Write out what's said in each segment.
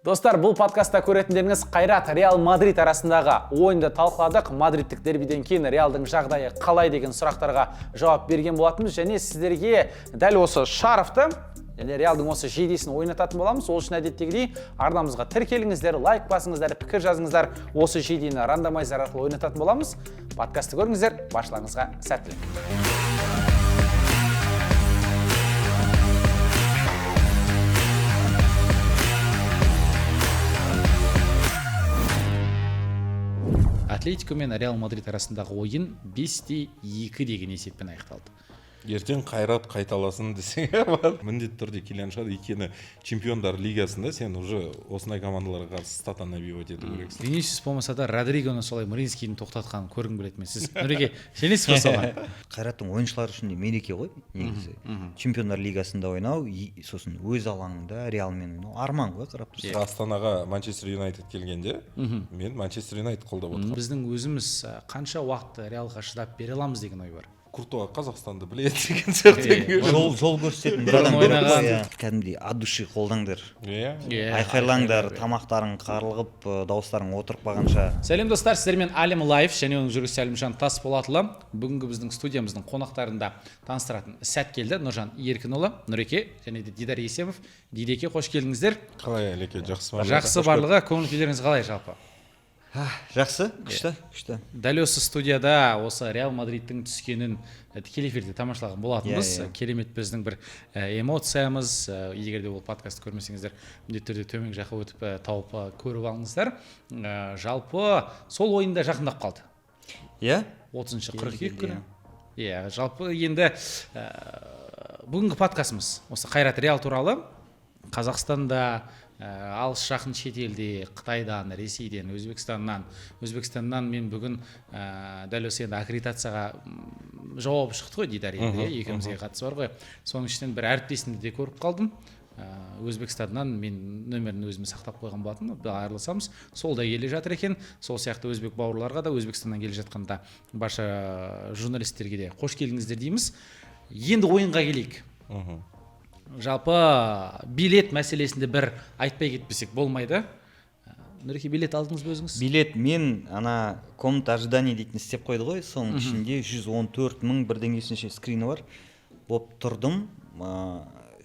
Достар, бұл подкастта көретіндеріңіз Қайрат Реал Мадрид арасындағы ойынды талқыладық. Мадридтік дербиден кейін Реалдың жағдайы қалай деген сұрақтарға жауап берген болатынбыз, және сіздерге дәл осы шарфты, және Реалдың осы жейдесін ойнататын боламыз. Ол үшін әдеттегідей арнамызға тіркеліңіздер, лайк басыңыздар, пікір жазыңыздар. Осы жейдені рандомайзер арқылы ойнататын боламыз. Подкасты көріңіздер, баршаларыңызға сәттілік. Атлетико мен Реал Мадрид арасындағы ойын 5-2 деген есеппен аяқталды. Ертең Қайрат қайталасын десең бар. Міндетті түрде келген шығар, өйткені Чемпиондар лигасында сен уже осындай командаларға қарсы статан набивать ету керексің. Винисиус болмаса да Родригоны солай Маринскийдің тоқтатқанын көргің келеді ме сіз? Нұреке, сенесіз бе соған? Қайраттың ойыншылары үшін де мереке ғой, негізі. Чемпиондар лигасында ойнау, сосын өз алаңында Реалмен ойнау арман ғой, қарап тұрсыз. Астанаға Манчестер Юнайтед келгенде, мен Манчестер Юнайтед қолдап отырмын. Біздің өзіміз қанша уақыт Реалға шыдап бере аламыз деген ой бар. Куртуа Қазақстанды біледі деген сияқты. Жол көрсететін бір адам ойнаған. Кәдімгідей от души қолдаңдар. Иә. Айқайлаңдар, тамақтарың қарылғып, дауыстарың отырып қалғанша. Сәлем достар, сіздермен Әлім Лайф және оның жүргізушісі Әлімжан Тасболатұлы. Бүгінгі біздің студиямыздың қонақтарында таныстыратын сәт келді. Нұржан Еркінұлы, Нұреке және де Дидар Есемов. Дидеке, қош келдіңіздер. Қалай Әлеке, жақсы ма? Жақсы барлығы, көңіл күйлеріңіз қалай жалпы? Жақсы, күшті. Дәл осы студияда осы Реал Мадридтің түскенін тікелей эфирде тамашалаған болатынбыз. Керемет біздің бір эмоциямыз. Егер де ол подкастты көрмесеңіздер, міндетті түрде төмен жаққа өтіп тауып көріп алыңыздар. Жалпы сол ойында жақындап қалды. Иә? 30 қыркүйек күні. Иә, жалпы енді бүгінгі подкастымыз осы Қайрат Реал туралы. Қазақстанда, алыс жақын шетелде, Қытайдан, Ресейден, Өзбекстаннан мен бүгін дәл осы енді аккредитацияға жауап шықты ғой, Дидар енді, екеумізге қатысы бар ғой. Соның ішінен бір әріптесімді де көріп қалдым. Өзбекстаннан мен нөмірін өзіме сақтап қойған болатын, айырылысамыз. Сол да келе жатыр екен. Сол сияқты өзбек бауырларға да, Өзбекстаннан келе жатқанда барша журналистерге де қош келдіңіздер дейміз. Енді ойынға келейік. Жалпы билет мәселесінде бір айтпай кетпесек болмайды. Нұреке, билет алдыңыз ба өзіңіз? Билет мен комната ожидания дейтін істеп қойды ғой, соның ішінде 114 мың бірдеңесінше скрины бар. Боп тұрдым,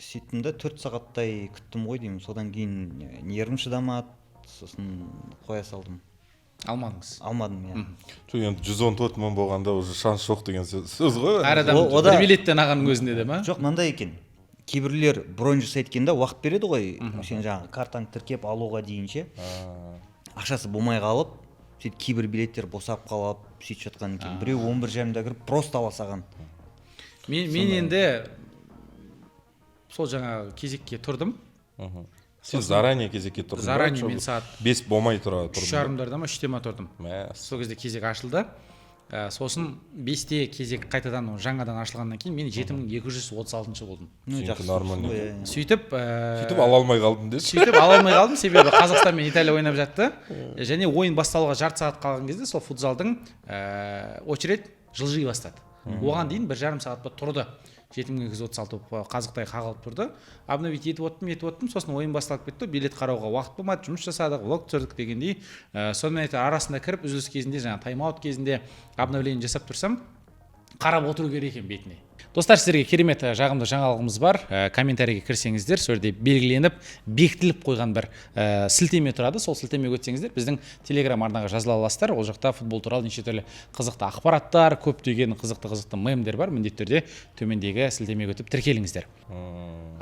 сөйттім де 4 сағаттай күттім ғой деймін. Содан кейін нервім шыдамады, сосын қоя салдым. Алмадыңыз? Алмадым, иә. Енді 114 мың болғанда уже шанс жоқ деген сөз ғой. Әр адам бір билеттен ағаның өзінде де ма? Жоқ, мынандай екен. Кейбірлер бронь жасайды екен да, уақыт береді ғой. Сен жаңағы картаңды тіркеп алуға дейінше. Ақшасы болмай қалып, сөйтіп кейбір билеттер босап қалып, сөйтіп жатқан екен. Біреу 11:30-да кіріп просто ала салған. Мен енді сол жаңағы кезекке тұрдым. Сен заранее кезекке тұрдың? Заранее мен сағат 5 болмай тұрдың. 3:30-да ма 3-те ма тұрдым. Сол кезде кезек ашылды. Сосын 5-те кезек қайтадан жаңадан ашылғаннан кейін мен 7236 болдым. Сөйтіп ала алмай қалдым деді. Сөйтіп ала алмай қалдым, себебі Қазақстан мен Италия ойнап жатты. Және ойын басталуға жарты сағат қалған кезде сол футзалдың очередь жылжи бастады. Оған дейін 1,5 сағат тұрды. 7236 қазықтай қағылып тұрды. Обновить етіп оттым, сосын ойын басталып кетті. Билет қарауға уақыт болмады, жұмыс жасадық, влог түсірдік дегендей. Сонымен арасында кіріп, үзіліс кезінде, тайм-аут кезінде обновление жасап тұрсам, қарап отыру керек екен бетіне. Достар, сіздерге керемет жағымды жаңалығымыз бар. Комментарийге кірсеңіздер, сол жерде белгіленіп, бекітіліп қойған бір сілтеме тұрады. Сол сілтемеге өтсеңіздер, біздің Telegram арнаға жазыла аласыздар. Ол жақта футбол туралы неше түрлі қызықты ақпараттар, көптеген қызықты мемдер бар. Міндетті түрде төмендегі сілтемеге өтіп тіркеліңіздер.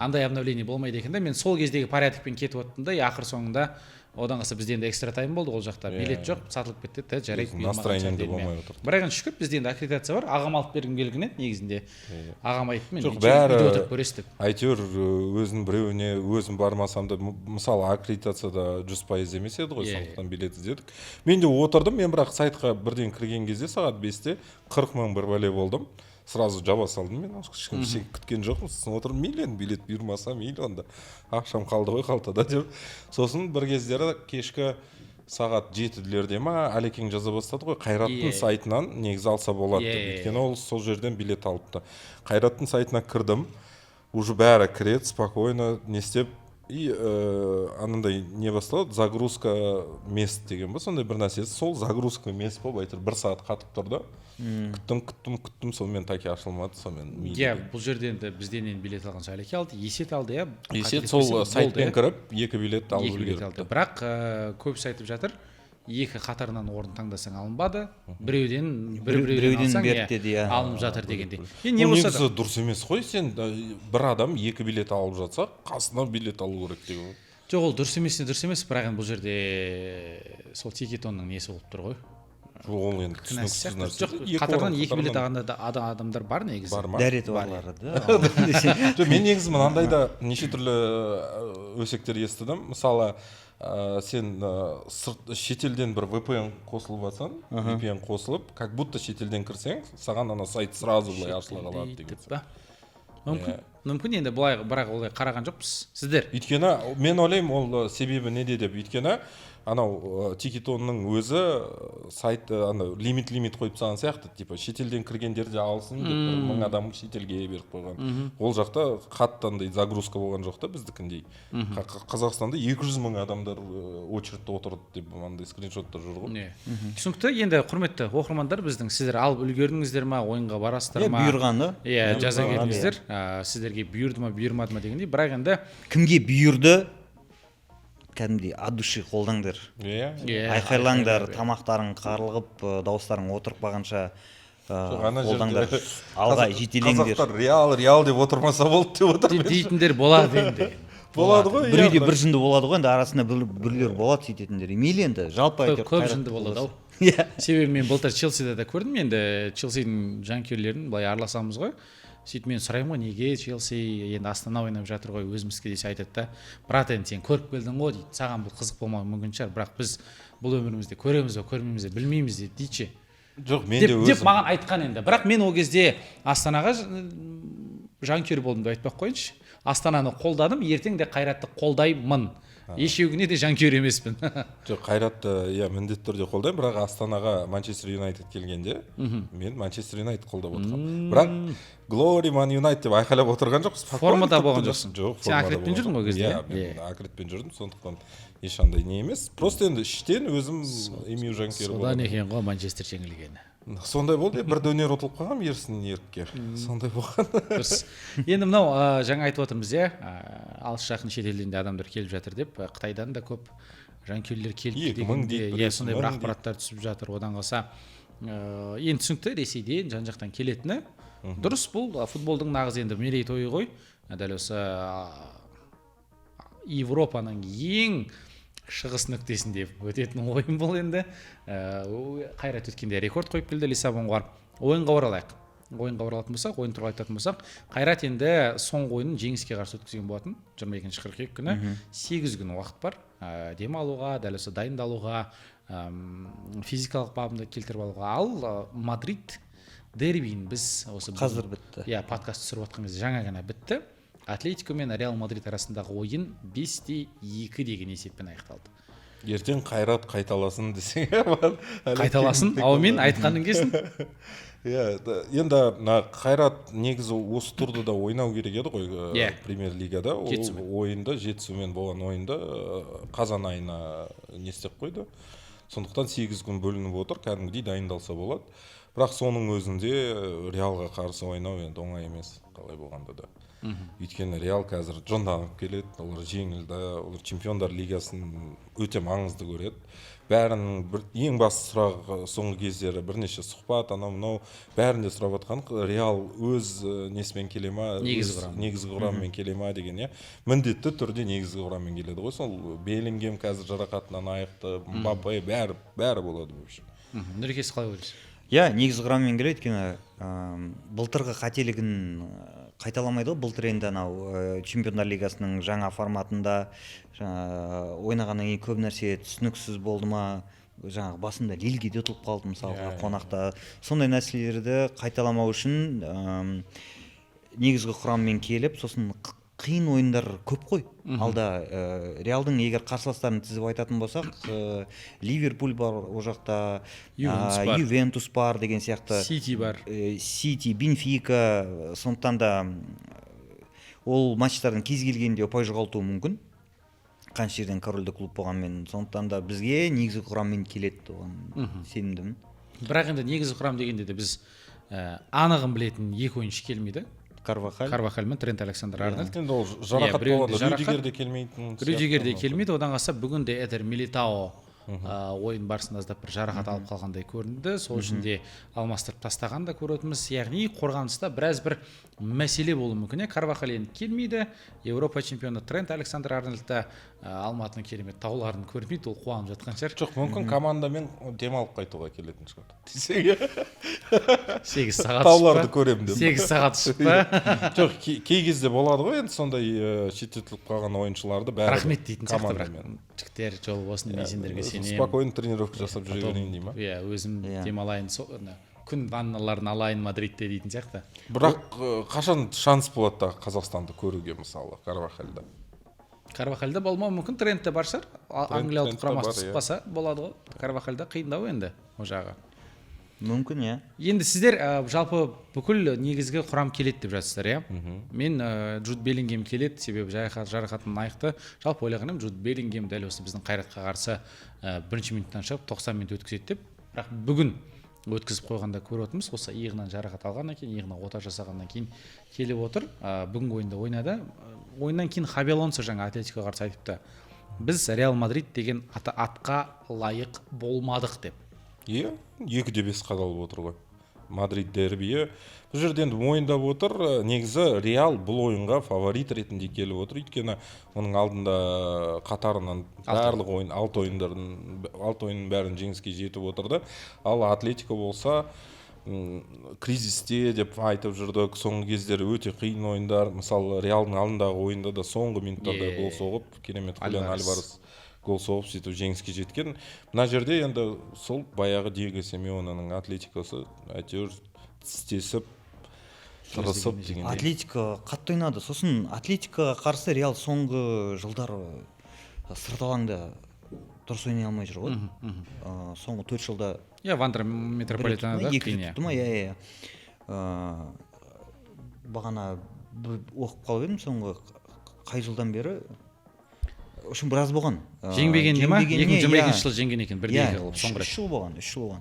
Андай обновление болмайды екен де, мен сол кездегі порядокпен кетіп өттім да, ақыр соңында одан қалса бізде енді экстра тайм болды, ол жақта билет жоқ, сатылып кетті, жарайды. Настроениеңде болмай отыр. Бірақ енді шүкір, бізде енді аккредитация бар, ағам алып бергім келген еді негізінде. Ағам айтты, мен үйде отырып көресіз деп. Әйтеуір өзінің біреуіне өзім бармасам да, мысалы аккредитацияда 100% емес еді ғой, сондықтан билет іздедік. Мен де отырдым, мен бірақ сайтқа бірден кірген кезде сағат 5-те 40 мың бір бәле болдым. Сразу жаба салдым мен, ешкім күткен жоқпын. Сосын отырып, миллион билет бұйырмаса, миллионда ақшам қалды ғой қалтада деп. Сосын бір кездері кешкі сағат 7-лерде ма Әлекең жаза бастады ғой, Қайраттың сайтынан негізі алса болады деп. Өйткені ол сол жерден билет алыпты. Қайраттың сайтына кірдім, уже бәрі кіреді, спокойно не істеп и анандай не басталады, загрузка мест деген ба, сондай бір нәрсесі, сол загрузка мест болып әйтеуір 1 сағат қатып тұрды. Күттім, сонымен таки ашылмады, сонымен. Иә, бұл жерде енді бізден енді билет алған Шалеке алды, Есет алды, иә. Есет сол сайтпен кіріп 2 билет алып үлгеріпті. Бірақ көбісі айтып жатыр, 2 қатарынан орын таңдасаң алынбады, біреуден алсаң алынып жатыр дегенде. Негізі дұрыс емес қой, сен бір адам 2 билет алып жатса, қасына билет алу керек деген. Жоқ, ол дұрыс емес, бірақ бұл жерде сол Тикетонның несі болып тұр ғой. Ол енді түсініксіз нәрсе. Қатарынан 2 билет алған адамдар бар негізі. Бар ма? Дәреті барлары да. Мен негізі мынандайда неше түрлі өсектер естідім. Мысалы, сен шетелден бір VPN қосылып жатсаң, VPN қосылып, как будто шетелден кірсең, саған ана сайт сразу былай ашыла қалады деген. Мүмкін енді бірақ олай қараған жоқпыз. Сіздер? Өйткені мен ойлаймын, ол себебі неде деп. Өйткені анау Тикетонның өзі сайт лимит қойып тастаған сияқты, типа шетелден кіргендер де алсын деп 1000 адам шетелге беріп қойған. Ол жақта қаттандай загрузка болған жоқ та біздікіндей. Қазақстанда 200 000 адамдар очередьте отырды деп мынандай скриншоттар жүр ғой. Түсінікті. Енді құрметті оқырмандар, сіздер алып үлгердіңіздер ма, ойынға барасыздар ма? Бұйырған да. Иә, жаза келіңіздер. Сіздерге бұйырды ма, бұйырмады ма дегендей. Бірақ енді кімге бұйырды? Кәдімгідей от души қолдаңдар. Айқайлаңдар, тамақтарың қарылғып, дауыстарың отырып қалғанша қолдаңдар. Алға жетелеңдер. Қазақтар реал деп отырмаса болды деп отыр. Дейтіндер болады енді. Болады ғой. Бір үйде бір жынды болады ғой, енді арасында бірлер болады сөйтетіндер. Мейлі енді, жалпы айтып көп жынды болады ау. Себебі мен былтыр Челсиде де көрдім, енді Челсидің жанкүйерлерін былай араласамыз ғой. Сөйтіп мен сұраймын ғой, неге Челси енді Астана ойнап жатыр ғой, өзімізге десе айтады да, брат, енді сен көріп келдің ғой дейді, саған бұл қызық болмауы мүмкін шығар, бірақ біз бұл өмірімізде көреміз бе, көрмейміз бе, білмейміз дейші. Жоқ, мен де өзім. Деп маған айтқан енді. Бірақ мен ол кезде Астанаға жанкүйер болдым деп айтпақ қойыншы. Астананы қолдадым, ертең де Қайратты қолдаймын. Ешеуіне де жанкүйер емеспін. Жоқ, Қайратты міндетті түрде қолдаймын, бірақ Астанаға Манчестер Юнайтед келгенде мен Манчестер Юнайтед қолдап отырғанмын. Бірақ Glory Man United деп айқайлап отырған жоқпыз. Формада болған жоқсың. Жоқ, сен акретпен жүрдің ғой кезде. Иә, мен акретпен жүрдім, сондықтан ешқандай не емес. Просто енді іштен өзім емеу жанкүйері болдым. Содан екен ғой Манчестер жеңілгені. Сондай болды, бір дөнер ұтылып қалғам ерсін ерікке. Сондай болған. Дұрыс. Енді мынау жаңа айтып отырмыз, алыс жақын шетелден де адамдар келіп жатыр деп, Қытайдан да көп жанкүйерлер келіп дегенде, сондай бір ақпараттар түсіп жатыр. Одан қалса енді түсінікті, Ресейден жан-жақтан келетіні дұрыс. Бұл футболдың нағыз енді мерейтойы ғой. Дәл осы Европаның ең шығыс нүктесінде өтетін ойын бұл енді. Қайрат өткенде рекорд қойып келді, Лиссабонға барып. Ойынға оралайық. Ойынға оралатын болсақ, ойын туралы айтатын болсақ, Қайрат енді соңғы ойынын жеңіске қарсы өткізген болатын. 22 қыркүйек күні 8 күн уақыт бар. Дем алуға, дәл осы дайындалуға, физикалық бабында келтіріп алуға. Ал Мадрид дербиін біз осы қазір бітті. Подкаст түсіріп отқан кезде жаңа ғана бітті. Атлетико мен Реал Мадрид арасындағы ойын 5-2 деген есеппен аяқталды. Ертең Қайрат қайталасын десең. Қайталасын? Аумен айтқаның келсін. Енді Қайрат негізі осы турда да ойнау керек еді ғой, премьер лигада. Ойында, жетісумен болған ойында қазан айына не істеп қойды. Сондықтан 8 күн бөлініп отыр, кәдімгідей дайындалса болады. Бірақ соның өзінде Реалға қарсы ойнау енді оңай емес, қалай болғанда да. Өйткені Реал қазір жонданып келеді, олар жеңілді, олар чемпиондар лигасын өте маңызды көреді. Бәрінің ең басты сұрағы соңғы кездері бірнеше сұхбат, анау бәрінде сұрап отқан Реал өз несімен келе ма, негізгі құрамымен келе ма деген. Міндетті түрде негізгі құрамымен келеді ғой. Сол Беллингем қазір жарақатынан айықты, Мбаппе бәрі болады в общем. Нұрекесі қалай ойлайсыз? Негізгі құраммен келеді, өйткені былтырғы қателігін қайталамайды ғой. Былтыр енді анау чемпиондар лигасының жаңа форматында ойнағаннан кейін көп нәрсе түсініксіз болды ма, жаңағы басында Лилге де ұтылып қалды мысалға қонақта. Сондай нәрселерді қайталамау үшін негізгі құраммен келіп, сосын қиын ойындар көп қой. Алда Реалдың егер қарсыластарын тізіп айтатын болсақ, Ливерпуль бар, о жақта Ювентус бар деген сияқты. Сити бар. Сити, Бенфика, сондықтан да ол матчтардың кез келгенде ұпай жоғалтуы мүмкін. қанша жерден корольдік клуб болғанмен, сондықтан да бізге негізгі құраммен келеді, оған сенімдімін. Бірақ енді негізгі құрам дегенде де біз анығын білетін екі ойыншы келмейді. Карвахаль мен Трент Александр-Арнольд. Енді ол жарақат болады, Рюдигер де келмейтін. Рюдигер де келмейді, одан қалса бүгін де Эдер Милитао ойын барысында аздап бір жарақат алып қалғандай көрінді. Сол үшін де алмастырып тастаған да көретініміз. Яғни қорғаныста біраз бір мәселе болуы мүмкін. Карвахаль енді келмейді. Еуропа чемпионы Трент Александр-Арнольд та Алматының керемет тауларын көрмейді, ол қуанып жатқан шығар. Жоқ, мүмкін командамен демалып қайтуға келетін шығар. Десеге 8 сағат тауларды көремін деп. 8 сағат шықпа. Жоқ, кей кезде болады ғой, енді сондай шеттетіліп қалған ойыншыларды бәрі рахмет дейтін сияқты, бірақ жігіттер жолы болсын, мен сендерге сенемін. Спокойно тренировка жасап жүре берейін дей ма? Иә, өзім демалайын, күн ванналарын алайын Мадридте дейтін сияқты. Бірақ қашан шанс болады да Қазақстанды көруге, мысалы Карвахальда? Карвахальда болмауы мүмкін, Трентте бар шығар. Англия ұлттық құрамасы шықпаса болады ғой. Карвахальда қиындау енді о жағы. Мүмкін, иә. Енді сіздер жалпы бүкіл негізгі құрам келеді деп жатсыздар, иә? Мен Джуд Беллингем келеді, себебі жарақатын айықты. Жалпы ойлағаным, Джуд Беллингем дәл осы біздің Қайратқа қарсы бірінші минуттан шығып 90 минут өткізеді деп. Бірақ бүгін өткізіп қойғанда көріп отырмыз, осы иығынан жарақат алғаннан кейін, иығына ота жасағаннан кейін келіп отыр. Бүгінгі ойында ойнады. Ойыннан кейін Хаби Алонсо жаңа Атлетикоға қарсы айтыпты. Біз Реал Мадрид деген атқа лайық болмадық деп. Иә, 2-5 қадалып отыр ғой. Мадрид дербиі. Бұл жерде енді ойындап отыр. Негізі Реал бұл ойынға фаворит ретінде келіп отыр. Өйткені оның алдында қатарынан барлық ойын, 6 ойынның бәрін жеңіске жетіп отырды. Ал Атлетико болса кризисте деп айтып жүрдік. Соңғы кездері өте қиын ойындар. Мысалы Реалдың алдындағы ойында да соңғы минуттарда гол соғып, керемет Хулиан Альварес гол соғып сөйтіп жеңіске жеткен. Мына жерде енді сол баяғы Диего Симеоненің Атлетикосы әйтеуір тістесіп тырысып дегендей. Атлетико қатты ойнады. Сосын Атлетикоға қарсы Реал соңғы жылдар сырт алаңда дұрыс ойнай алмай жүр ғой. Соңғы 4 жылда Вандер Метрополитенада қиын. Иә. Бағана оқып қалып едім, соңғы қай жылдан бері үшін біраз болған. Жеңбеген не ма? 2022 жылы жеңген екен, бірде қылып соңғы рет. 3 жыл болған.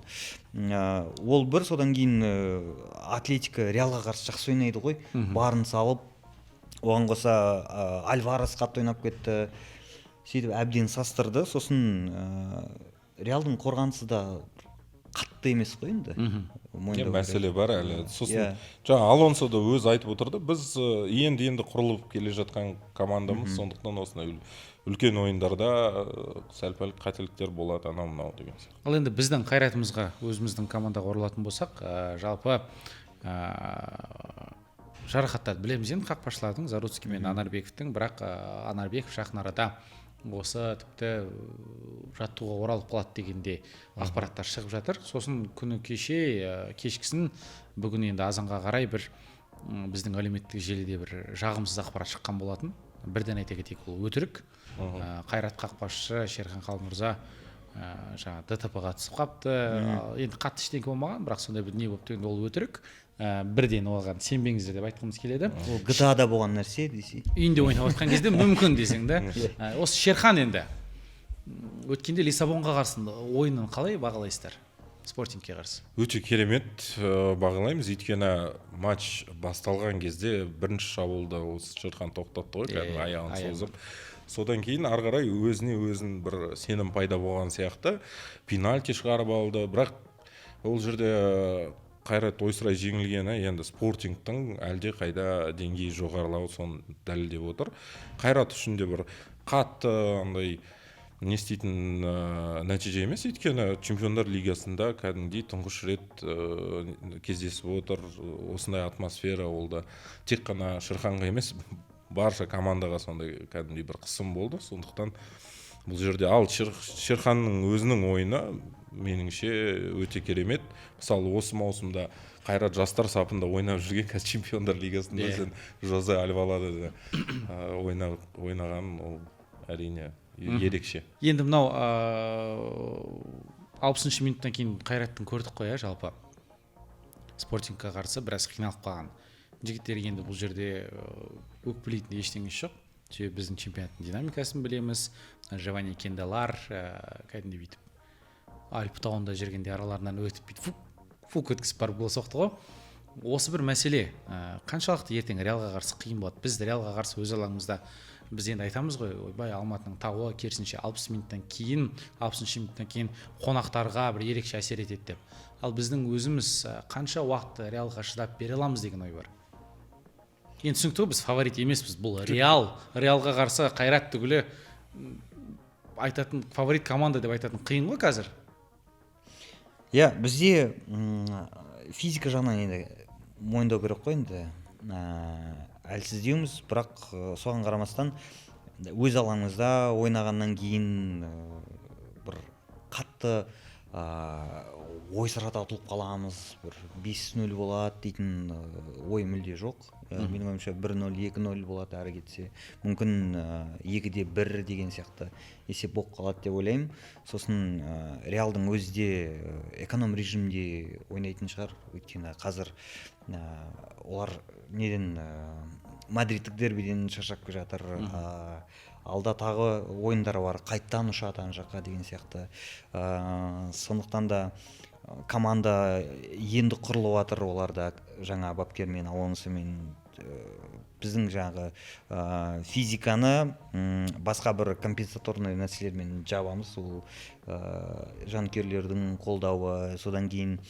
Ол бір, содан кейін Атлетико Реалға қарсы жақсы ойнайды ғой. Барын салып, оған қоса Альварес қатты ойнап кетті. Сөйтіп әбден састырды. Сосын Реалдың қорғанысы да қатты емес қой енді. Мәселе бар әлі. Сосын жаңа Алонсо да өзі айтып отырды. Біз енді құрылып келе жатқан командамыз, сондықтан осындай үлкен ойындарда сәл-пәл қателіктер болады, анау-мынау деген. Ал енді біздің Қайратымызға, өзіміздің командаға оралатын болсақ, жалпы жарақаттарды білеміз енді қақпашылардың, Заруцкий мен Анарбековтің, бірақ Анарбеков жақын арада осы тіпті жаттығуға оралып қалады дегенде ақпараттар шығып жатыр. Сосын күні кешкісін бүгін енді азанға қарай бір біздің әлеуметтік желіде бір жағымсыз ақпарат шыққан болатын. Бірден айта кетейік, ол өтірік. Қайрат қақпашысы Шерхан Қалмырза жаңа ДТП-ға түсіп қапты. Енді қатты ештеңе болмаған, бірақ сондай бір не болып ол өтірік. Бірден оған сенбеңіздер деп айтқымыз келеді. Ол GTA-да болған нәрсе десе. Үйінде ойнап жатқан кезде мүмкін десең да. Осы Шерхан енді өткенде Лиссабонға қарсы ойынын қалай бағалайсыздар? Спортингке қарсы. Өте керемет бағалаймыз, өйткені матч басталған кезде бірінші шабуылда осы Шерхан тоқтатты ғой, кәдімгі аяғын созып. Содан кейін ары қарай өзін бір сенім пайда болған сияқты пенальти шығарып алды. Бірақ ол жерде Қайрат ойсырай жеңілгені енді спортингтің әлде қайда деңгейі жоғарылауы соны дәлелдеп отыр. Қайрат үшін де бір қатты андай не істейтін нәтиже емес, өйткені Чемпиондар лигасында кәдімгідей тұңғыш рет кездесіп отыр. Осындай атмосфера ол да тек қана Шерханға емес, барша командаға сондай кәдімгідей бір қысым болды. Сондықтан бұл жерде ал Шерханның өзінің ойыны меніңше өте керемет. Мысалы осы маусымда Қайрат жастар сапында ойнап жүрген, қазір Чемпиондар лигасында өзін Жозе Альвалада ойнаған, ол әрине ерекше. Енді мынау 60-шы минуттан кейін Қайраттың көрдік қой, жалпы Спортингқа қарсы біраз қиналып қалған. Жігіттер енді бұл жерде өкпелейтін ештеңе жоқ. себебі біздің чемпионаттың динамикасын білеміз. Живани Кендалар кәдімгідей бүйтіп Альп тауында жүргенде араларынан өтіп бүйтіп фук өткізіп барып гол соқты ғой. Осы бір мәселе қаншалықты ертең Реалға қарсы қиын болады. Біз Реалға қарсы өз алаңымызда біз енді айтамыз ғой, ойбай Алматының тауы керісінше 60 минуттан кейін 60 минуттан кейін қонақтарға бір ерекше әсер етеді деп. Ал біздің өзіміз қанша уақыт Реалға шыдап бере аламыз деген ой бар. Енді түсінікті, біз фаворит емеспіз, бұл Реалға қарсы Қайрат түгілі айтатын фаворит команда деп айтатын қиын ғой қазір. Бізде физика жағынан енді мойындау керек қой, енді әлсіздеуміз, бірақ соған қарамастан өз алаңымызда ойнағаннан кейін бір қатты ойсырата ұтылып қаламыз, бір 5-0 болады дейтін ой мүлде жоқ. Менің ойымша 1-0, 2-0 болады әрі кетсе. Мүмкін 2-1 деген сияқты есеп болып қалады деп ойлаймын. Сосын Реалдың өзі де эконом режимде ойнайтын шығар. Өйткені қазір олар неден Мадридтік дербиден шаршап келе жатыр. Алда тағы ойындар бар, қайттан ұшады ана жаққа деген сияқты. Сондықтан да команда енді құрылып жатыр, оларда жаңа бапкермен, Алонсомен біздің жаңағы физиканы басқа бір компенсаторный нәрселермен жабамыз. Ол жанкүйерлердің қолдауы, содан кейін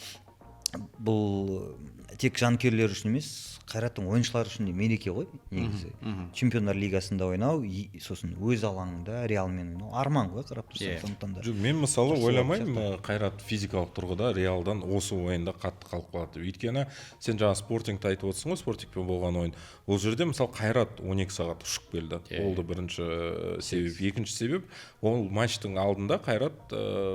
бұл тек жанкүйерлер үшін емес, Қайраттың ойыншылары үшін де мереке ғой негізі. Чемпиондар лигасында ойнау, сосын өз алаңында Реалмен ойнау арман ғой, қарап тұрсаң. Сондықтан да мен мысалы ойламаймын Қайрат физикалық тұрғыда Реалдан осы ойында қатты қалып қалады. Өйткені сен жаңа Спортингті айтып отырсың ғой, Спортингпен болған ойын. Ол жерде мысалы Қайрат 12 сағат ұшып келді. Ол да бірінші себеп. Екінші себеп, ол матчтың алдында Қайрат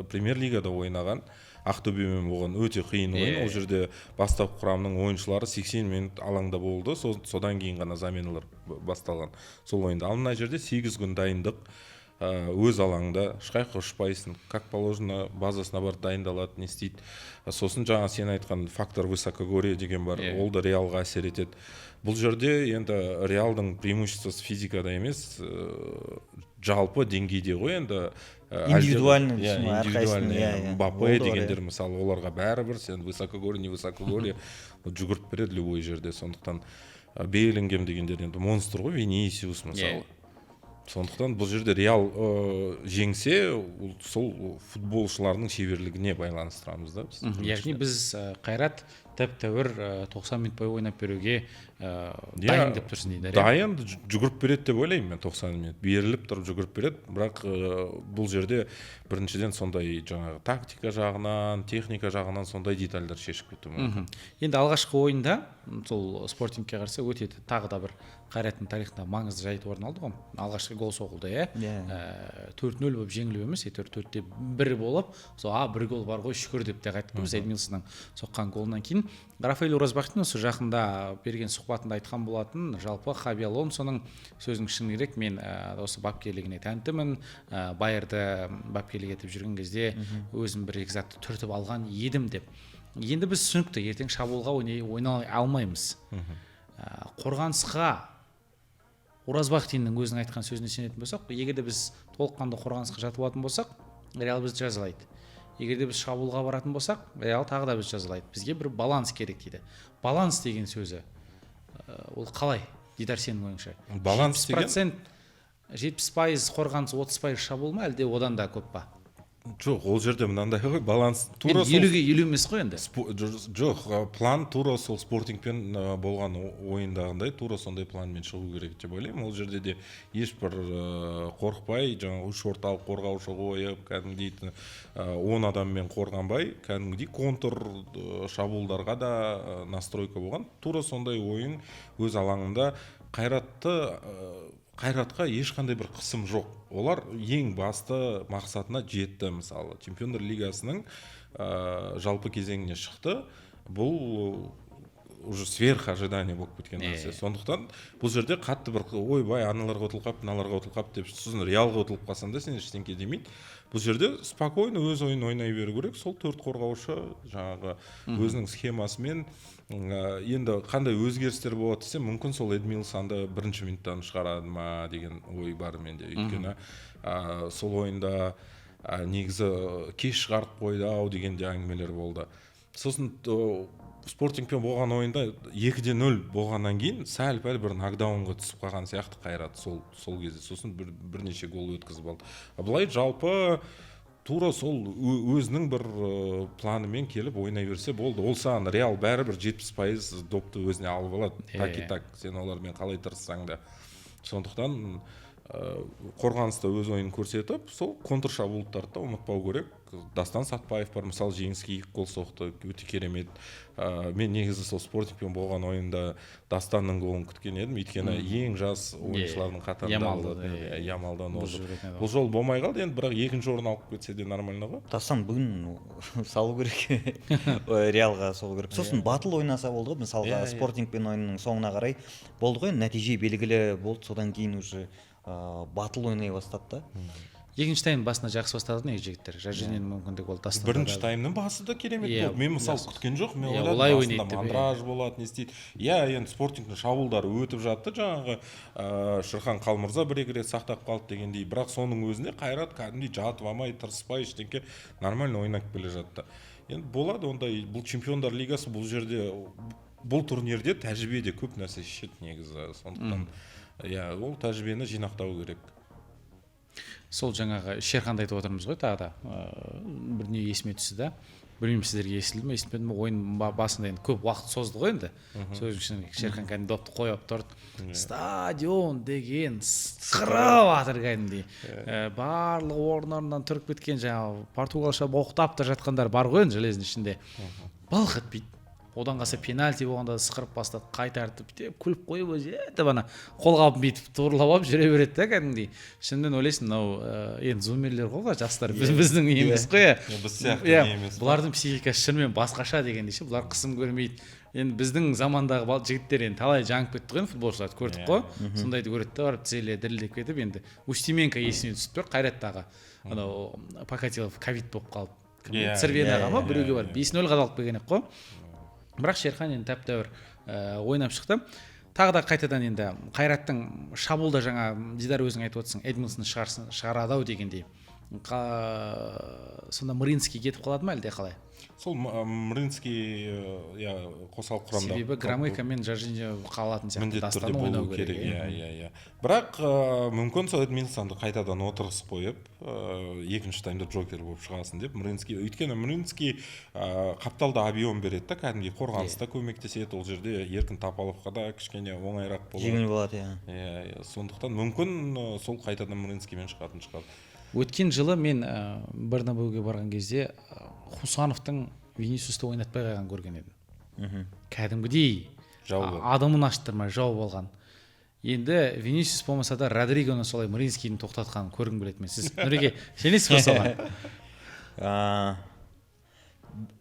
премьер-лигада ойнаған Ақтөбемен болған өте қиын ойын. Ол жерде бастапқы құрамның ойыншылары 80 минут алаңда болды. Содан кейін ғана заменалар басталған сол ойында. Ал мына жерде 8 күн дайындық, өз алаңда ешқайда ұшпайсың, как положено базасына барып дайындалады, не істейді. Сосын жаңа сен айтқан фактор высокогорье деген бар, ол да Реалға әсер етеді. Бұл жерде енді Реалдың преимуществосы физикада емес, жалпы деңгейде ғой, енді индивидуальный Мбаппе дегендер мысалы оларға бәрібір сен высокогорье не высокогорье жүгіріп береді любой жерде. Сондықтан Беллингем дегендер енді монстр ғой, Винисиус мысалы. Сондықтан бұл жерде Реал жеңсе, сол футболшыларының шеберлігіне байланыстырамыз да. Яғни біз Қайрат тәп-тәуір 90 минут бойы ойнап беруге дайын деп тұрсың дейді. Дайын жүгіріп береді деп ойлаймын мен. 90 минут беріліп тұрып жүгіріп береді, бірақ бұл жерде біріншіден сондай жаңағы тактика жағынан, техника жағынан сондай детальдар шешіп кетуі мүмкін. Енді алғашқы ойында сол Спортингке қарсы өте тағы да бір Қайраттың тарихында маңызды жайт орын алды ғой. Алғашқы гол соғылды, 4-0 болып жеңіліп емес, 4-1 болып, бір гол бар ғой, шүкір деп те қайттық біз Эдмилсонның соққан голынан кейін. Рафаэль Оразбахтин осы жақында берген сұхбатында айтқан болатын, жалпы Хаби Алонсоның сөзінің шыны керек, мен осы бапкерлігіне тәнтімін, Байерді бапкерлік етіп жүрген кезде өзім бір екі затты түртіп алған едім деп. Енді біз түсінікті, ертең шабуылға ойнай алмаймыз. Қорғанысқа Оразбахтиннің өзінің айтқан сөзіне сенетін болсақ, егерде біз толыққанды қорғанысқа жатып алатын болсақ, Реал бізді жазалайды. Егерде біз шабуылға баратын болсақ, Реал тағы да бізді жазалайды. Бізге бір баланс керек дейді. Баланс деген сөзі ол қалай? Дидар, сенің ойыңша? Баланс деген 70% қорғаныс, 30% шабуыл ма, әлде одан да көп па? Жоқ, ол жерде мынандай ғой, баланс тура сол 50-ге 50 емес қой енді. Жоқ, план тура сол Спортингпен болған ойындағындай тура сондай планмен шығу керек деп ойлаймын. Ол жерде де ешбір қорықпай, жаңағы үш орталық қорғаушы қойып, кәдімгідей 10 адаммен қорғанбай, кәдімгідей контр шабуылдарға да настройка болған. Тура сондай ойын өз алаңында Қайратқа ешқандай бір қысым жоқ. Олар ең басты мақсатына жетті. Мысалы, Чемпиондар лигасының жалпы кезеңіне шықты. Бұл уже сверх ожидание болып кеткен нәрсе. Сондықтан бұл жерде қатты бір ойбай аналарға ұтылып қалып мыналарға ұтылып қалып деп сосын реалға ұтылып қалсаң да сен ештеңке демейді. Бұл жерде спокойно өз ойын ойнай беру керек. Сол төрт қорғаушы жаңағы өзінің схемасымен енді қандай өзгерістер болады десе, мүмкін сол Эдмилсонды бірінші минуттан шығарады ма деген ой бар менде. Өйткені сол ойында негізі кеш шығарып қойды ау деген де әңгімелер болды. Сосын Спортингпен болған ойында 2-0 болғаннан кейін сәл-пәл бір нокдаунға түсіп қалған сияқты Қайрат сол кезде. Сосын бірнеше гол өткізіп алды. Былай жалпы тура сол өзінің бір планымен келіп ойнай берсе болды. Ол саған Реал бәрібір 70% допты өзіне алып алады. Так, сен олармен қалай тырыссаң да. Сондықтан қорғаныста өз ойын көрсетіп, сол контршабуылдарды ұмытпау керек. Дастан Сатпаев бар, мысалы жеңіске 2 гол соқты, өте керемет. Мен негізі сол Спортингпен болған ойында Дастанның голын күткен едім, өйткені ең жас ойыншылардың қатарында болды. Ямалдан бұл жол болмай қалды, енді бірақ екінші орын алып кетсе де нормально ғой. Дастан бүгін салу керек, Реалға салу керек. Сосын батыл ойнаса болды ғой, мысалға Спортингпен ойынның соңына қарай болды ғой, нәтиже белгілі болды, содан кейін уже батыл ойнай бастады да. Екінші тайм басында жақсы бастады негізі жігіттер. Жажиненің мүмкіндігі болды. Бірінші таймның басы да керемет болды. Мен мысалы күткен жоқ. Мен ойладым басында мандраж болады, не істейді. Енді Спортингтің шабуылдары өтіп жатты. Жаңағы Шырхан Қалмырза бір-екі рет сақтап қалды дегендей. Бірақ соның өзінде Қайрат кәдімгідей жатып алмай, тырыспай ештеңке нормально ойнап келе жатты. Енді болады ондай. Бұл Чемпиондар лигасы бұл жерде, бұл турнирде тәжірибеде көп нәрсе шешеді негізі. Сондықтан ол тәжірибені жинақтау керек. Сол жаңағы Шерханды айтып отырмыз ғой, тағы да бір не есіме түсті да. Білмеймін сіздерге естілді ме, естімеді ме, ойын басында енді көп уақыт созды ғой енді. Сол үшін Шерхан кәдімгі допты қойып тұрды. Стадион деген сықырып жатыр кәдімгідей. Барлық орындарынан тұрып кеткен жаңағы португалша боқтап та жатқандар бар ғой енді желездің ішінде. Былқ етпейді. Одан қалса пенальти болғанда сықырып бастады, қайтартып деп күліп қойып өзі ана қолға алып бүйтіп турлап алып жүре береді да кәдімгідей. Шынымен ойлайсың, мынау енді зумерлер ғой жастар, біздің емес қой. Біз сияқты емес. Бұлардың психикасы шынымен басқаша дегендей ше, бұлар қысым көрмейді. Енді біздің замандағы жігіттер енді талай жаңып кетті ғой, футболшыларды көрдік қой. Сондайды көреді да, барып тізеле дірілдеп кетіп, енді Устименко есіне түсіп тұр, Қайраттағы анау Покатилов ковид болып қалып, Цервенаға ма біреуге барып 5-0 қадалып келген ек қой. Бірақ Шерхан енді тәп-тәуір ойнап шықты. Тағы да қайтадан енді Қайраттың шабуылда жаңа Дидар өзің айтып отырсың, Эдмилсон шығарады ау дегендей. Сонда Мринский кетіп қалады ма әлде қалай? Сол Мринский қосалқы құрамда. Себебі Громыко мен Жоржиньо қалатын сияқты. Міндетті түрде болу керек. Бірақ мүмкін сол Эдмилсонды қайтадан отырғызып қойып, екінші таймда Джокер болып шығасын деп Мринский. Өйткені Мринский қапталда объем береді да, кәдімгідей қорғаныста көмектеседі. Ол жерде Еркін Тапаловқа да кішкене оңайырақ болады. Жеңіл болады, сондықтан мүмкін сол қайтадан Мринскиймен шығатын шығар. Өткен жылы мен Бернабеуге барған кезде Хусановтың Винисиусты ойнатпай қойған көрген едім. Кәдімгідей адамын аштырмай жауып алған. Енді Винисиус болмаса да Родригоны солай Мринскийдің тоқтатқанын көргім келеді мен. Сіз Нұреке сенесіз бе соған?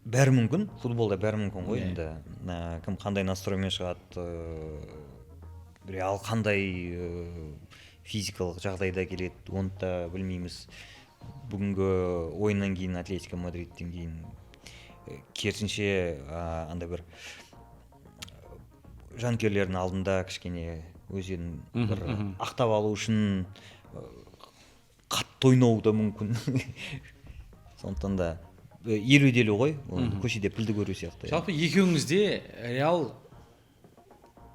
Бәрі мүмкін, футболда бәрі мүмкін ғой. Енді кім қандай настроймен шығады, Реал қандай физикалық жағдайда келеді, оны да білмейміз. Бүгінгі ойыннан кейін Атлетико Мадридтен кейін керісінше андай бір жанкүйерлердің алдында кішкене өзін бір ақтап алу үшін қатты ойнауы да мүмкін. Сондықтан да 50-50 ғой, көшеде пілді көру сияқты. Жалпы екеуіңізде Реал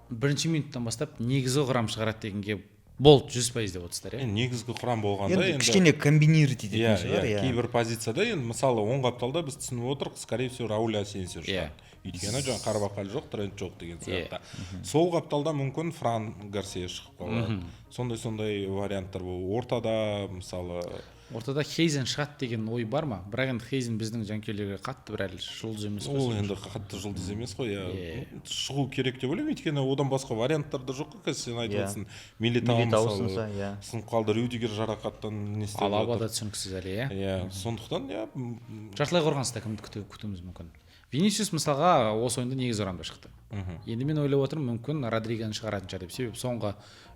бірінші минуттан бастап негізгі құрам шығарады дегенге болды 100% деп отырсыздар, негізгі құрам болғанда енді кішкене комбинировать ететін шығар. Кейбір позицияда енді мысалы оң қапталда біз түсініп отырмық, скорее всего Рауль Асенсио шығады. Өйткені жаңа Қарбақал жоқ, Трент жоқ деген сияқты. Сол қапталда мүмкін Фран Гарсия шығып қалады. Сондай варианттар бұл. Ортада мысалы ортада Хейзен шығады деген ой бар ма? Бірақ енді Хейзен біздің жанкүйерлерге қатты бір әлі жұлдыз емес қой. Ол енді қатты жұлдыз емес қой. Шығу керек деп ойлаймын, өйткені одан басқа варианттар да жоқ қой. Сен айтып отырсың, Милитау мысалы сынып қалды, Рюдигер жарақаттан не істеп жатыр. Алаба да түсініксіз әлі, сондықтан жартылай қорғаныста кімді күтуіміз мүмкін? Винисиус мысалға осы ойында негізгі құрамда шықты. Енді мен ойлап отырмын, мүмкін Родригоны шығаратын шығар деп. Себебі соңғы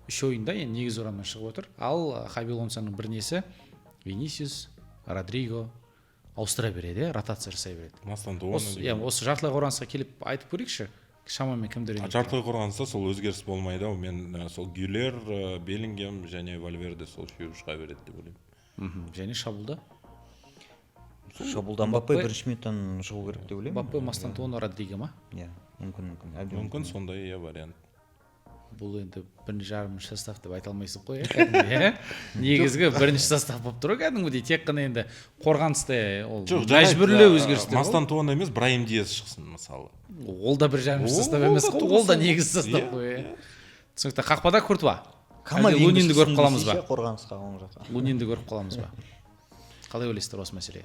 3 ойында енді негізгі құрамнан шығып отыр. Ал Хаби Алонсоның бір несі Винисиус, Родриго ауыстыра береді, ротация жасай береді. Осы жартылай қорғанысқа келіп айтып көрейікші. Шамамен кімдер ойнайды? Жартылай қорғаныста сол өзгеріс болмайды. Мен сол Гюлер, Беллингем және Вальверде сол үшеуі шыға береді деп ойлаймын. Және шабуылда? Шабуылда Мбаппе бірінші минуттан шығу керек деп ойлаймын. Мбаппе, Мастантуоно, Родриго ма? Иә, мүмкін сондай вариант. Бұл енді бірінші жарымыншы состав деп айта алмайсың ғой, негізгі бірінші состав болып тұр кәдімгідей, тек қана енді қорғанысты ол мәжбүрлі өзгерістер. Мастантуоно емес, Брайм Диас шықсын мысалы. Ол да бір жарымыншы состав емес қой, ол да негізгі состав қой. Түсінікті. Қақпада Куртуа. Лунинді көріп қаламыз ба? Қорғанысқа оң жаққа. Лунинді көріп қаламыз ба? Қалай ойлайсыздар осы мәселеге?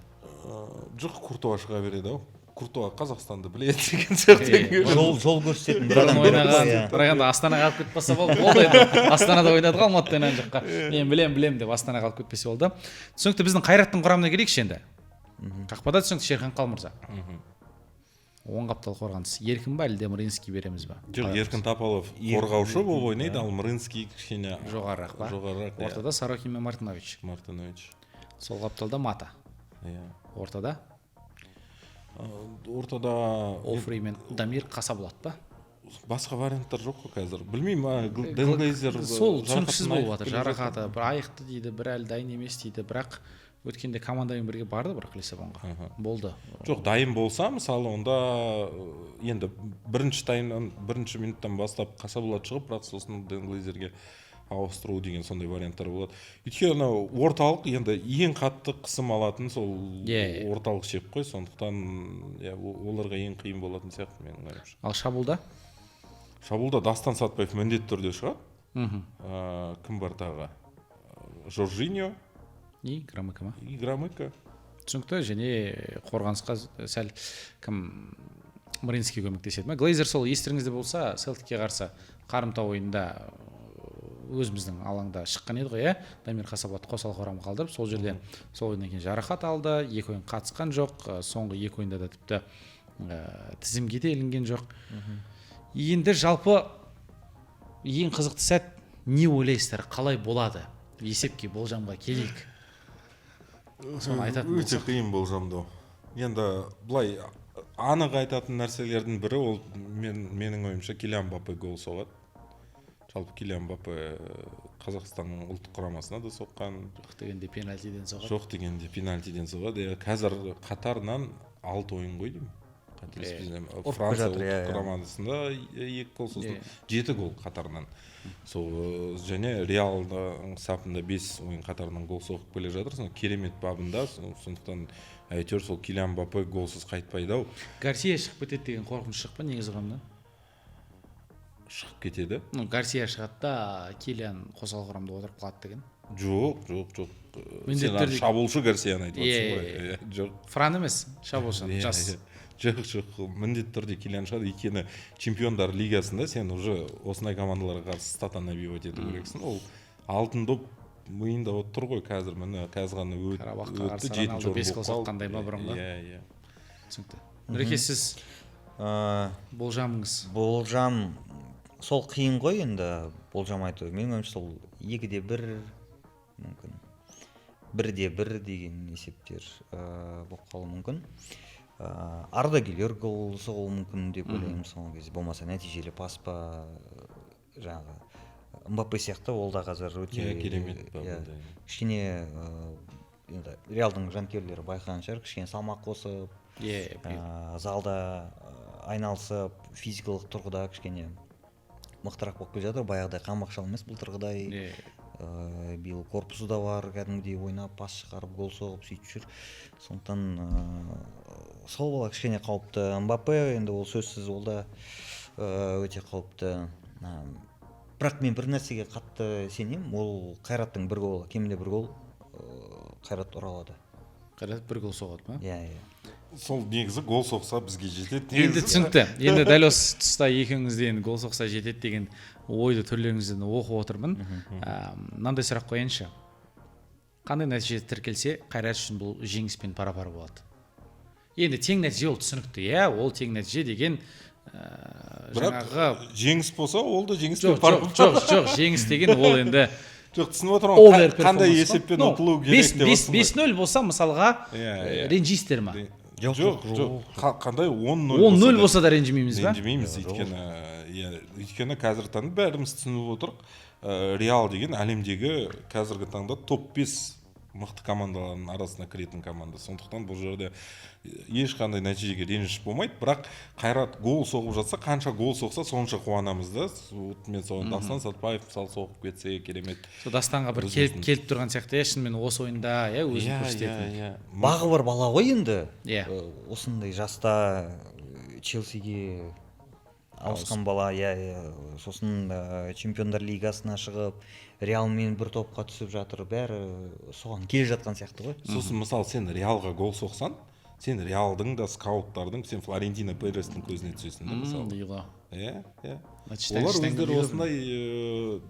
Жоқ, Куртуа шыға береді ау. Куртуа Қазақстанды біледі деген сияқты. Жол көрсететін бір адам ойнаған, бірақ енді Астанаға алып кетпесе болды енді. Астанада ойнады ғой, Алматыдан ана жаққа. Мен білем деп Астанаға алып кетпесе болды. Түсінікті, біздің Қайраттың құрамына келейікші енді. Қақпада түсінікті Шерхан Қалмырза. Оң қаптал қорғаныс. Еркін ба әлде Мрынский береміз ба? Жоқ, Еркін Тапалов қорғаушы болып ойнайды, ал Мрынский кішкене жоғарырақ ба? Жоғарырақ. Ортада Сорокин мен Мартинович. Сол қапталда Мата. Ортада Офри мен Дамир Қасаболат па? Басқа варианттар жоқ қой қазір. Білмеймін, Дэн Глейзер сол түсініксіз болып жатыр. Жарақаты, бір айықты дейді, бір әлі дайын емес дейді, бірақ өткенде командамен бірге барды бірақ Лиссабонға. Болды. Жоқ, дайын болса, мысалы, онда енді бірінші минуттан бастап Қасаболат шығып, бірақ сосын Дэн Глейзерге ауыстыру деген сондай варианттар болады. Өйткені орталық енді ең қатты қысым алатын сол орталық шеп қой, сондықтан оларға ең қиын болатын сияқты менің ойымша. Ал шабуылда? Шабуылда Дастан Сатпаев міндетті түрде шығады. Кім бар тағы? Жоржиньо и Громыко ма? Түсінікті, және қорғанысқа сәл кім Мрынский көмектеседі ма? Глейзер сол естеріңізде болса, Селтикке қарсы қарымта ойында өзіміздің алаңда шыққан еді ғой, Дамир Қасаболат қосал құрамға қалдырып, сол жерде сол ойыннан кейін жарақат алды, екі ойын қатысқан жоқ, соңғы екі ойында да тіпті тізімге де ілінген жоқ. Енді жалпы ең қызықты сәт не ойлайсыздар, қалай болады? Есепке, болжамға келейік. Соны айтатын болсақ. Өте қиын болжамдау. Енді былай анық айтатын нәрселердің бірі ол менің ойымша Килиан Мбаппе гол соғады. Жалпы Килиан Мбаппе Қазақстанның ұлттық құрамасына да соққан. Жоқ дегенде пенальтиден соғады. Жоқ дегенде пенальтиден соғады. Қазір Қатарынан 6 ойын ғой деймін. Франция ұлттық құрамасында 2 гол сосын 7 гол Қатарынан. Және Реалдың сапында 5 ойын Қатарынан гол соғып келе жатыр. Керемет бабында, сондықтан әйтеуір сол Килиан Мбаппе голсыз қайтпайды ау. Гарсия шығып кетеді деген қорқыныш шықпа негізі құрамнан? Шығып кетеді. Гарсия шығады да Килиан қосал құрамда отырып қалады деген. Жоқ. Сен шабуылшы Гарсияны айтып отырсың ғой. Жоқ. Фран емес, шабуылшы, жас. Жоқ, міндетті түрде Килиан шығады. Өйткені Чемпиондар лигасында сен уже осындай командаларға қарсы статан набивать ету керексің. Ол алтын доп миында отыр ғой қазір. Міне қазір ғана өтті, 7-ші орын болып қалды. Иә. Түсінікті. Нұреке, сіз болжамыңыз? Болжам сол қиын ғой енді болжам айту. Менің ойымша сол 2-1 мүмкін 1-1 деген есептер болып қалуы мүмкін. Арда Гюлер гол соғуы мүмкін деп ойлаймын соңғы кезде. Болмаса нәтижелі пас па, жаңағы Мбаппе сияқты ол да қазір өте керемет. Кішкене енді Реалдың жанкүйерлері байқаған шығар, кішкене салмақ қосып, залда айналысып, физикалық тұрғыда кішкене мықтырақ болып келе жатыр. Баяғыдай қамбақшал емес былтырғыдай. Биыл корпусы да бар, кәдімгідей ойнап, пас шығарып, гол соғып сөйтіп жүр. Сондықтан сол бала кішкене қауіпті. Мбаппе енді ол сөзсіз ол да өте қауіпті. Бірақ мен бір нәрсеге қатты сенемін, ол Қайраттың бір голы, кемінде бір гол Қайрат ұралады. Қайрат бір гол соғады ма? Иә. Сол негізі гол соқса бізге жетеді. Енді түсінікті. Енді дәл осы тұста екеуіңізден гол соқса жетеді деген ойды түрлеріңізден оқып отырмын. Мынандай сұрақ қояйыншы. Қандай нәтиже тіркелсе, Қайрат үшін бұл жеңіспен пара-пар болады? енді тең нәтиже ол түсінікті, иә, ол тең нәтиже деген бірақ жаңағы жеңіс болса ол да жеңіс жоқ, жеңіс деген ол енді жоқ, түсініп отырмын қандай есеппен ұтылу керек деп 5-0 болса мысалға ренжисіздер ма? жоқ, қандай 10-0 болса да ренжімейміз ба? ренжімейміз, өйткені қазіргі таңда бәріміз түсініп отырық, Реал деген әлемдегі қазіргі таңда топ-5 мықты командалардың арасына кіретін команда. Сондықтан бұл жерде ешқандай нәтижеге реніш болмайды, бірақ Қайрат гол соғып жатса, қанша гол соқса сонша қуанамыз да. Мен соған Дастан Сатпаев мысалы соғып кетсе керемет. Сол Дастанға бір келіп тұрған сияқты, шынымен осы ойында өзін көрсететін. Бағы бар бала ғой енді. Осындай жаста Челсиге ауысқан бала, сосын Чемпиондар лигасына шығып, Реалмен бір топқа түсіп жатыр, бәрі соған келе жатқан сияқты ғой. Сосын мысалы сен Реалға гол соқсан, сен Реалдың да скауттардың, сен Флорентино Перестің көзіне түсесің да мысалы. Олар өздері осындай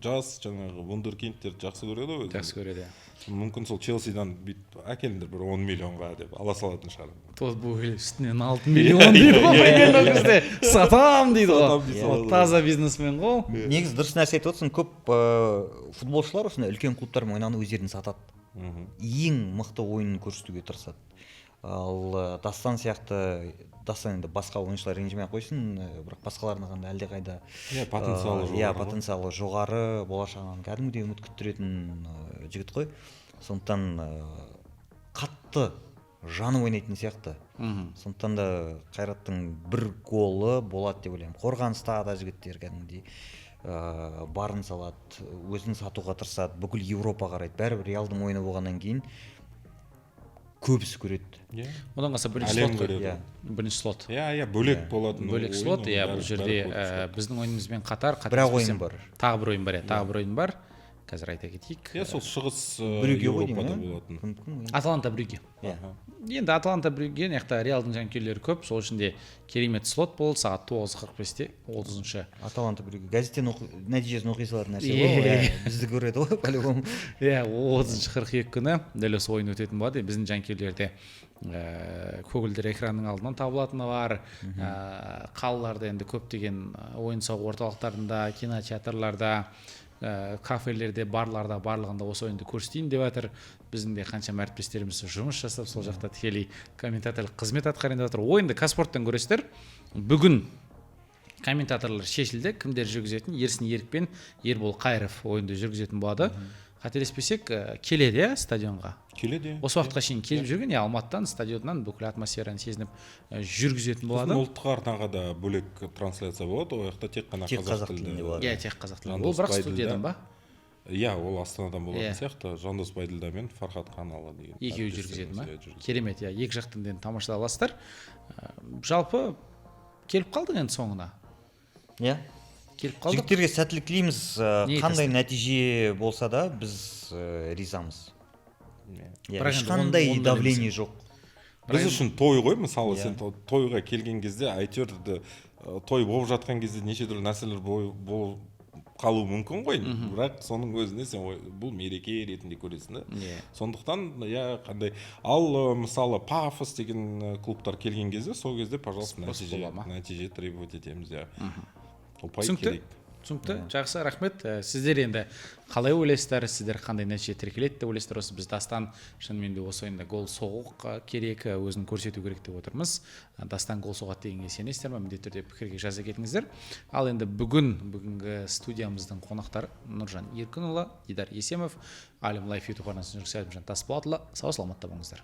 жас жаңағы вундеркиндтерді жақсы көреді ғой. Жақсы көреді. Мүмкін сол Челсидан әкеліңдер бір 10 миллионға деп ала салатын шығар. Тот Бугель үстінен 6 миллион дейді ғой. Сатам дейді ғой. Таза бизнесмен ғой. Негізі дұрыс нәрсе айтып отырсың, көп футболшылар осындай үлкен клубтармен ойнағанда өздерін сатады. Ең мықты ойынын көрсетуге тырысады. Ал Дастан сияқты, Дастан енді басқа ойыншылар ренжімей қойсын, бірақ басқаларына қандай әлдеқайда потенциалы жоғары, болашағынан кәдімгідей үміт күттіретін жігіт қой. Сондықтан қатты жаны ойнайтын сияқты. Сондықтан да Қайраттың бір голы болады деп ойлаймын. Қорғаныста да жігіттер кәдімгідей барын салады, өзін сатуға тырысады, бүкіл Еуропа қарайды. Бәрібір Реалдың ойыны болғаннан кейін көбісі көреді. Одан қалса бірінші слот. Бөлек болатын. Бөлек слот, бұл жерде біздің ойынымызбен қатар бірақ ойын бар. Тағы бір ойын бар. Қазір айта кетейік. Сол шығыс Еуропада болатын. Аталанта Брюгге. Енді Аталанта Брюгге яқта Реалдың жанкүйерлері көп, сол ішінде керемет слот болды сағат 9:45-те 30-шы. Аталанта Брюгге газеттен нәтижесін оқи салатын нәрсе ғой. Бізді көреді ғой, по-любому. 30-42 күні дәл осы ойын өтетін болады. Біздің жанкүйерлерде көгілдір экранның алдынан табылатыны бар. Қалаларда енді көптеген ойын-сауық орталықтарында, кинотеатрларда, кафелерде, барларда барлығында осы ойынды көрсетейін деп жатыр. Біздің де қанша әріптестеріміз жұмыс жасап, сол жақта тікелей комментаторлық қызмет атқарып жатыр. Ойынды Казспорттан көресіздер. Бүгін комментаторлар шешілді. Кімдер жүргізетін? Ерсін Ерік пен Ербол Қайыров ойынды жүргізетін болады. Қателеспесек, келеді стадионға. Келеді. Осы уақытқа шейін келіп жүрген, Алматыдан, стадионнан бүкіл атмосфераны сезініп жүргізетін болады. Ұлттық арнаға да бөлек трансляция болады, ол жақта тек қана қазақ тілінде болады. Тек қазақ тілінде. Ол бірақ студиядан ба? Ол Астанадан болатын сияқты. Жандос Байділда мен Фархат Қаналы деген. Екеуі жүргізеді ма? Керемет, екі жақтан да тамашалай аласыздар. Жалпы келіп қалдық енді соңына. Жігіттерге сәттілік тілейміз. Қандай нәтиже болса да біз ризамыз. Ешқандай давление жоқ. Біз үшін той ғой, мысалы сен тойға келген кезде әйтеуір той болып жатқан кезде неше түрлі нәрселер болып қалуы мүмкін ғой, бірақ соның өзіне сен бұл мереке ретінде көресің да. Сондықтан қандай ал мысалы Пафос деген клубтар келген кезде сол кезде пожалуйста нәтиже требовать етеміз. Түсінікті, жақсы, рахмет. Сіздер енді қалай ойлайсыздар, сіздер қандай нәтиже тіркеледі деп ойлайсыздар? Осы біз Дастан шынымен де осы ойында гол соғу керек, өзін көрсету керек деп отырмыз. Дастан гол соғады дегенге сенесіздер ме? Міндетті түрде пікірге жаза кетіңіздер. Ал енді бүгінгі студиямыздың қонақтары Нұржан Еркінұлы, Дидар Есемов, Алим Лайф YouTube арнасын жүргізіп Тасболатұлы. Сау саламатта болыңыздар.